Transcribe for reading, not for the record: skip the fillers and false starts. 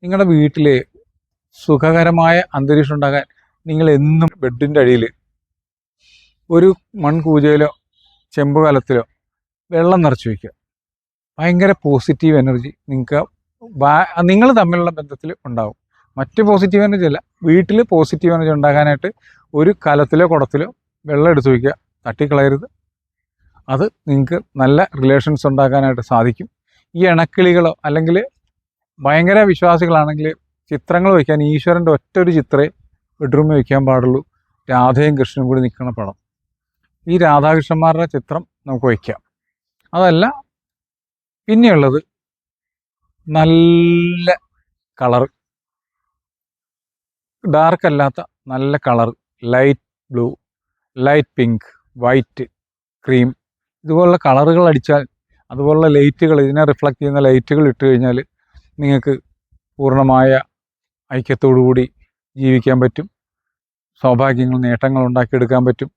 നിങ്ങളുടെ വീട്ടിൽ സുഖകരമായ അന്തരീക്ഷം ഉണ്ടാകാൻ നിങ്ങൾ എന്നും ബെഡിൻ്റെ അടിയിൽ ഒരു മൺകൂജയിലോ ചെമ്പ് കലത്തിലോ വെള്ളം നിറച്ച് വയ്ക്കുക. ഭയങ്കര പോസിറ്റീവ് എനർജി നിങ്ങൾക്ക് നിങ്ങൾ തമ്മിലുള്ള ബന്ധത്തിൽ ഉണ്ടാകും. മറ്റ് പോസിറ്റീവ് എനർജി അല്ല, വീട്ടിൽ പോസിറ്റീവ് എനർജി ഉണ്ടാകാനായിട്ട് ഒരു കലത്തിലോ കുടത്തിലോ വെള്ളം എടുത്ത് വയ്ക്കുക. തട്ടിക്കളയരുത്. അത് നിങ്ങൾക്ക് നല്ല റിലേഷൻസ് ഉണ്ടാക്കാനായിട്ട് സാധിക്കും. ഈ ഇണക്കിളികളോ അല്ലെങ്കിൽ ഭയങ്കര വിശ്വാസികളാണെങ്കിൽ ചിത്രങ്ങൾ വയ്ക്കാൻ ഈശ്വരൻ്റെ ഒറ്റൊരു ചിത്രമേ ബെഡ്റൂമിൽ വയ്ക്കാൻ പാടുള്ളൂ. രാധയും കൃഷ്ണനും കൂടി നിൽക്കുന്ന പടം. ഈ രാധാകൃഷ്ണന്മാരുടെ ചിത്രം നമുക്ക് വയ്ക്കാം. അതല്ല, പിന്നെയുള്ളത് നല്ല കളർ, ഡാർക്ക് അല്ലാത്ത നല്ല colour, light blue, light pink, white, cream, ഇതുപോലുള്ള കളറുകൾ അടിച്ചാൽ, അതുപോലുള്ള ലൈറ്റുകൾ, ഇതിനെ റിഫ്ലക്റ്റ് ചെയ്യുന്ന ലൈറ്റുകൾ ഇട്ട് കഴിഞ്ഞാൽ നിങ്ങൾക്ക് പൂർണ്ണമായ ഐക്യത്തോടു കൂടി ജീവിക്കാൻ പറ്റും. സൗഭാഗ്യങ്ങൾ, നേട്ടങ്ങൾ ഉണ്ടാക്കിയെടുക്കാൻ പറ്റും.